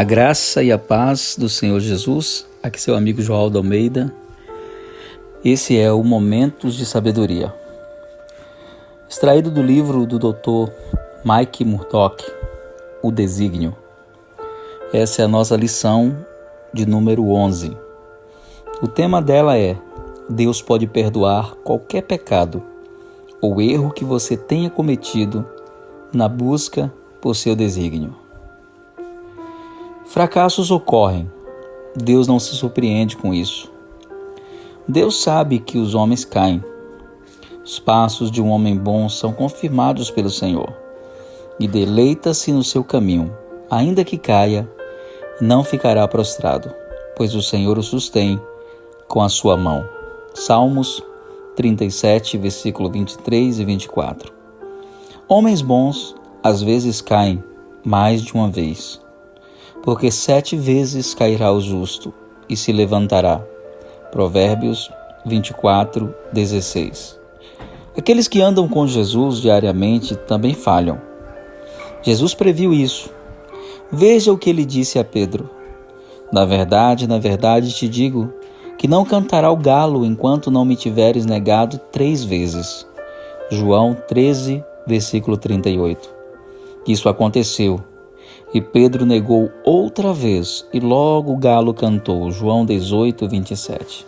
A graça e a paz do Senhor Jesus, aqui seu amigo Joaldo Almeida. Esse é o Momentos de Sabedoria, extraído do livro do Dr. Mike Murdock, O Desígnio. Essa é a nossa lição de número 11. O tema dela é: Deus pode perdoar qualquer pecado ou erro que você tenha cometido na busca por seu desígnio. Fracassos ocorrem. Deus não se surpreende com isso. Deus sabe que os homens caem. Os passos de um homem bom são confirmados pelo Senhor, e deleita-se no seu caminho. Ainda que caia, não ficará prostrado, pois o Senhor o sustém com a sua mão. Salmos 37, versículo 23 e 24. Homens bons às vezes caem mais de uma vez, porque 7 vezes cairá o justo e se levantará. Provérbios 24, 16. Aqueles que andam com Jesus diariamente também falham. Jesus previu isso. Veja o que ele disse a Pedro: na verdade te digo, que não cantará o galo enquanto não me tiveres negado 3 vezes. João 13, versículo 38. Isso aconteceu. E Pedro negou outra vez, e logo o galo cantou. João 18, 27.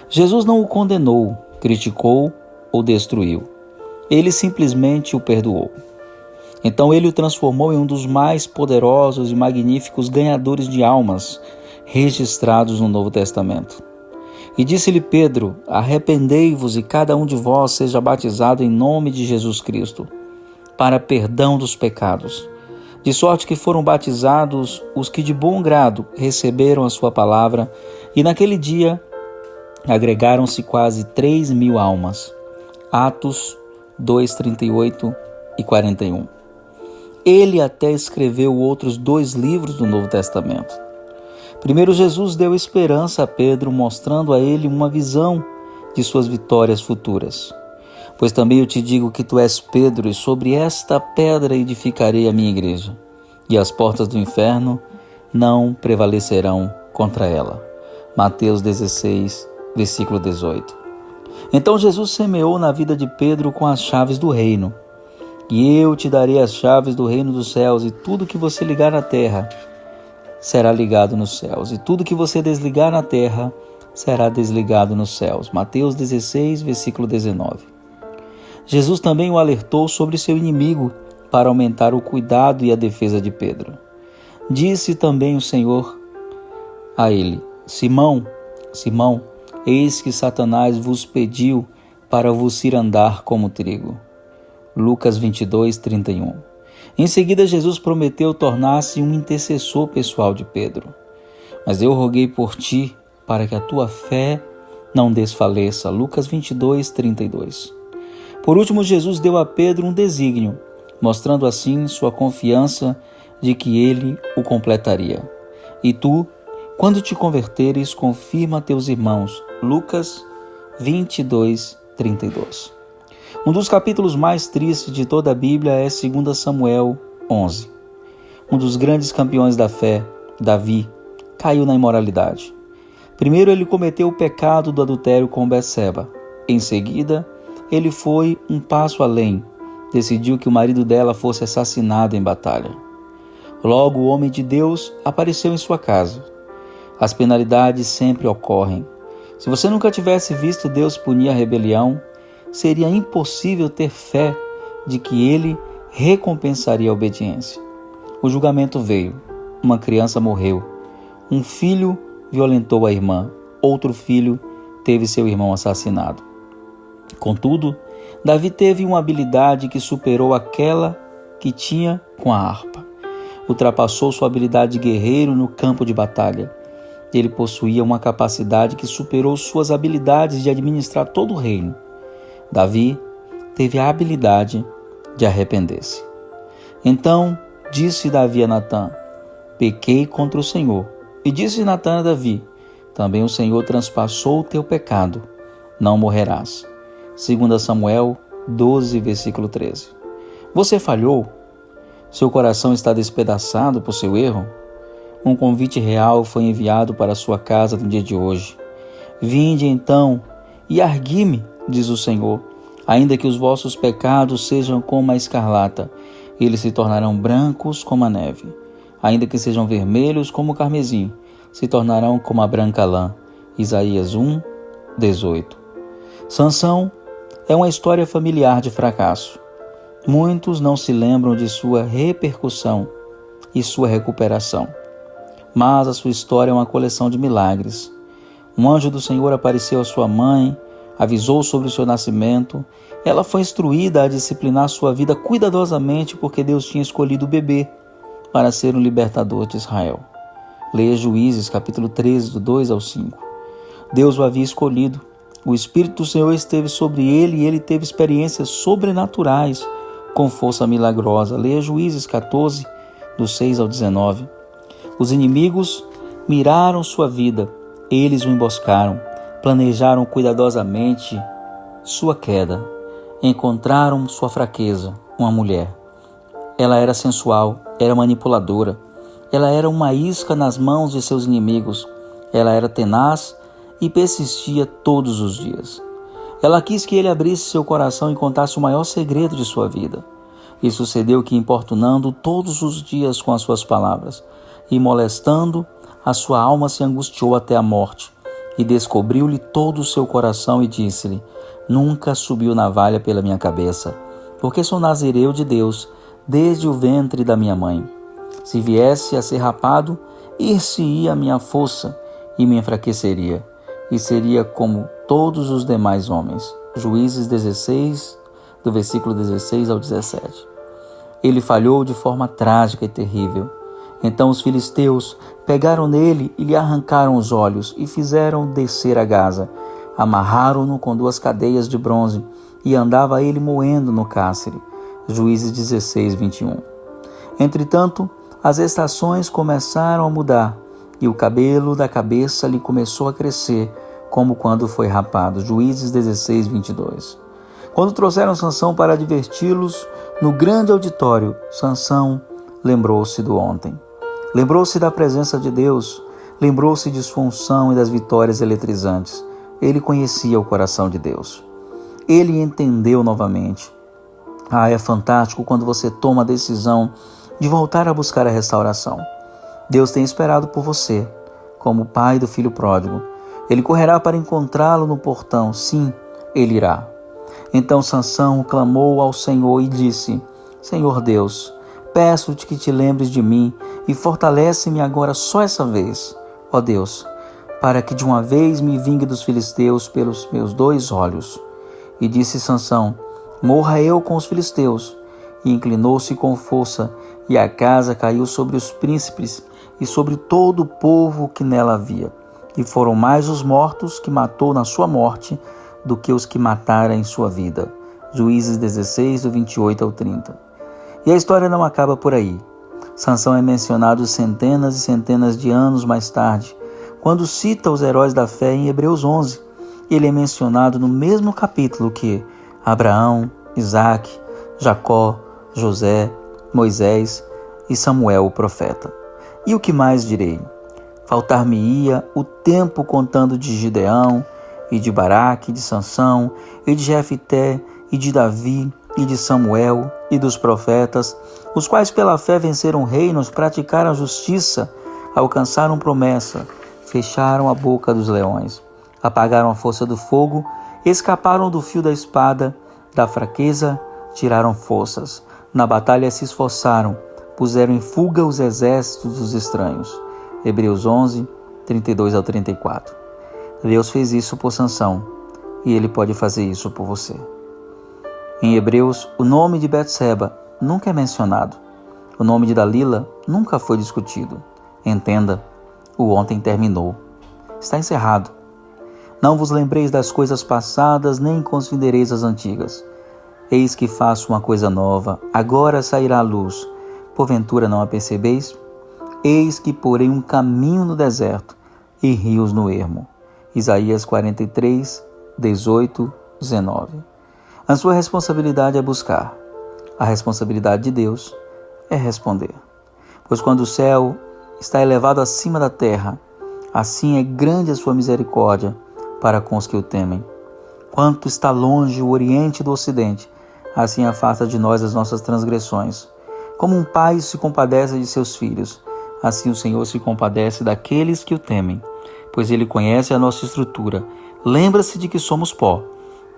Jesus não o condenou, criticou ou destruiu. Ele simplesmente o perdoou. Então ele o transformou em um dos mais poderosos e magníficos ganhadores de almas registrados no Novo Testamento. E disse-lhe Pedro: arrependei-vos e cada um de vós seja batizado em nome de Jesus Cristo, para perdão dos pecados. De sorte que foram batizados os que de bom grado receberam a sua palavra, e naquele dia agregaram-se quase 3.000 almas. Atos 2, 38 e 41. Ele até escreveu outros 2 livros do Novo Testamento. Primeiro, Jesus deu esperança a Pedro, mostrando a ele uma visão de suas vitórias futuras. Pois também eu te digo que tu és Pedro, e sobre esta pedra edificarei a minha igreja, e as portas do inferno não prevalecerão contra ela. Mateus 16, versículo 18. Então Jesus semeou na vida de Pedro com as chaves do reino. E eu te darei as chaves do reino dos céus, e tudo que você ligar na terra será ligado nos céus, e tudo que você desligar na terra será desligado nos céus. Mateus 16, versículo 19. Jesus também o alertou sobre seu inimigo para aumentar o cuidado e a defesa de Pedro. Disse também o Senhor a ele: Simão, Simão, eis que Satanás vos pediu para vos cirandar como trigo. Lucas 22, 31. Em seguida, Jesus prometeu tornar-se um intercessor pessoal de Pedro. Mas eu roguei por ti para que a tua fé não desfaleça. Lucas 22, 32. Por último, Jesus deu a Pedro um desígnio, mostrando assim sua confiança de que ele o completaria. E tu, quando te converteres, confirma a teus irmãos. Lucas 22, 32. Um dos capítulos mais tristes de toda a Bíblia é 2 Samuel 11. Um dos grandes campeões da fé, Davi, caiu na imoralidade. Primeiro ele cometeu o pecado do adultério com Betseba. Em seguida, ele foi um passo além, decidiu que o marido dela fosse assassinado em batalha. Logo o homem de Deus apareceu em sua casa. As penalidades sempre ocorrem. Se você nunca tivesse visto Deus punir a rebelião, seria impossível ter fé de que ele recompensaria a obediência. O julgamento veio. Uma criança morreu. Um filho violentou a irmã. Outro filho teve seu irmão assassinado. Contudo, Davi teve uma habilidade que superou aquela que tinha com a harpa. Ultrapassou sua habilidade de guerreiro no campo de batalha. Ele possuía uma capacidade que superou suas habilidades de administrar todo o reino. Davi teve a habilidade de arrepender-se. Então disse Davi a Natã: pequei contra o Senhor. E disse Natã a Davi: também o Senhor transpassou o teu pecado, não morrerás. 2 Samuel 12, versículo 13. Você falhou? Seu coração está despedaçado por seu erro? Um convite real foi enviado para a sua casa no dia de hoje. Vinde então e argui-me, diz o Senhor, ainda que os vossos pecados sejam como a escarlata, eles se tornarão brancos como a neve. Ainda que sejam vermelhos como o carmesim, se tornarão como a branca lã. Isaías 1:18. Sansão é uma história familiar de fracasso. Muitos não se lembram de sua repercussão e sua recuperação. Mas a sua história é uma coleção de milagres. Um anjo do Senhor apareceu à sua mãe, avisou sobre o seu nascimento. Ela foi instruída a disciplinar sua vida cuidadosamente porque Deus tinha escolhido o bebê para ser o libertador de Israel. Leia Juízes, capítulo 13, do 2 ao 5. Deus o havia escolhido. O Espírito do Senhor esteve sobre ele e ele teve experiências sobrenaturais com força milagrosa. Leia Juízes 14, do 6 ao 19. Os inimigos miraram sua vida. Eles o emboscaram, planejaram cuidadosamente sua queda. Encontraram sua fraqueza, uma mulher. Ela era sensual, era manipuladora. Ela era uma isca nas mãos de seus inimigos. Ela era tenaz e persistia todos os dias. Ela quis que ele abrisse seu coração e contasse o maior segredo de sua vida. E sucedeu que, importunando todos os dias com as suas palavras e molestando, a sua alma se angustiou até a morte. E descobriu-lhe todo o seu coração e disse-lhe: Nunca subiu navalha pela minha cabeça, porque sou nazireu de Deus desde o ventre da minha mãe. Se viesse a ser rapado, ir-se-ia a minha força e me enfraqueceria, e seria como todos os demais homens. Juízes 16, do versículo 16 ao 17. Ele falhou de forma trágica e terrível. Então os filisteus pegaram nele e lhe arrancaram os olhos e fizeram descer a Gaza. Amarraram-no com 2 cadeias de bronze e andava ele moendo no cárcere. Juízes 16, 21. Entretanto, as estações começaram a mudar e o cabelo da cabeça lhe começou a crescer, como quando foi rapado. Juízes 16, 22. Quando trouxeram Sansão para diverti-los no grande auditório, Sansão lembrou-se do ontem. Lembrou-se da presença de Deus, lembrou-se de sua unção e das vitórias eletrizantes. Ele conhecia o coração de Deus. Ele entendeu novamente. É fantástico quando você toma a decisão de voltar a buscar a restauração. Deus tem esperado por você, como o pai do filho pródigo. Ele correrá para encontrá-lo no portão. Sim, ele irá. Então Sansão clamou ao Senhor e disse: Senhor Deus, peço-te que te lembres de mim e fortalece-me agora só essa vez, ó Deus, para que de uma vez me vingue dos filisteus pelos meus 2 olhos. E disse Sansão: Morra eu com os filisteus. E inclinou-se com força, e a casa caiu sobre os príncipes e sobre todo o povo que nela havia. E foram mais os mortos que matou na sua morte do que os que matara em sua vida. Juízes 16, do 28 ao 30. E a história não acaba por aí. Sansão é mencionado centenas e centenas de anos mais tarde, quando cita os heróis da fé em Hebreus 11. Ele é mencionado no mesmo capítulo que Abraão, Isaque, Jacó, José, Moisés e Samuel o profeta. E o que mais direi? Faltar-me-ia o tempo contando de Gideão, e de Baraque, de Sansão, e de Jefité, e de Davi, e de Samuel, e dos profetas, os quais pela fé venceram reinos, praticaram a justiça, alcançaram promessa, fecharam a boca dos leões, apagaram a força do fogo, escaparam do fio da espada, da fraqueza tiraram forças, na batalha se esforçaram, puseram em fuga os exércitos dos estranhos. Hebreus 11, 32 ao 34. Deus fez isso por Sansão e Ele pode fazer isso por você. Em Hebreus, o nome de Betseba nunca é mencionado. O nome de Dalila nunca foi discutido. Entenda, o ontem terminou. Está encerrado. Não vos lembreis das coisas passadas, nem considereis as antigas. Eis que faço uma coisa nova, agora sairá a luz. Porventura não a percebeis? Eis que porei um caminho no deserto e rios no ermo. Isaías 43, 18, 19. A sua responsabilidade é buscar. A responsabilidade de Deus é responder. Pois quando o céu está elevado acima da terra, assim é grande a sua misericórdia para com os que o temem. Quanto está longe o Oriente do Ocidente, assim afasta de nós as nossas transgressões. Como um pai se compadece de seus filhos, assim o Senhor se compadece daqueles que o temem, pois Ele conhece a nossa estrutura. Lembra-se de que somos pó,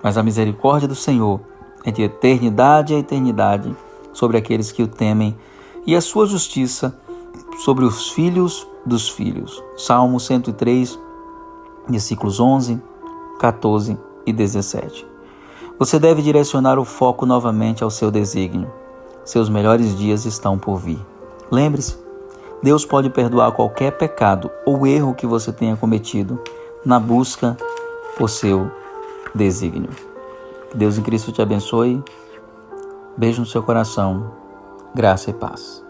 mas a misericórdia do Senhor é de eternidade a eternidade sobre aqueles que o temem, e a sua justiça sobre os filhos dos filhos. Salmo 103, versículos 11, 14 e 17. Você deve direcionar o foco novamente ao seu desígnio. Seus melhores dias estão por vir. Lembre-se, Deus pode perdoar qualquer pecado ou erro que você tenha cometido na busca por seu desígnio. Que Deus em Cristo te abençoe. Beijo no seu coração. Graça e paz.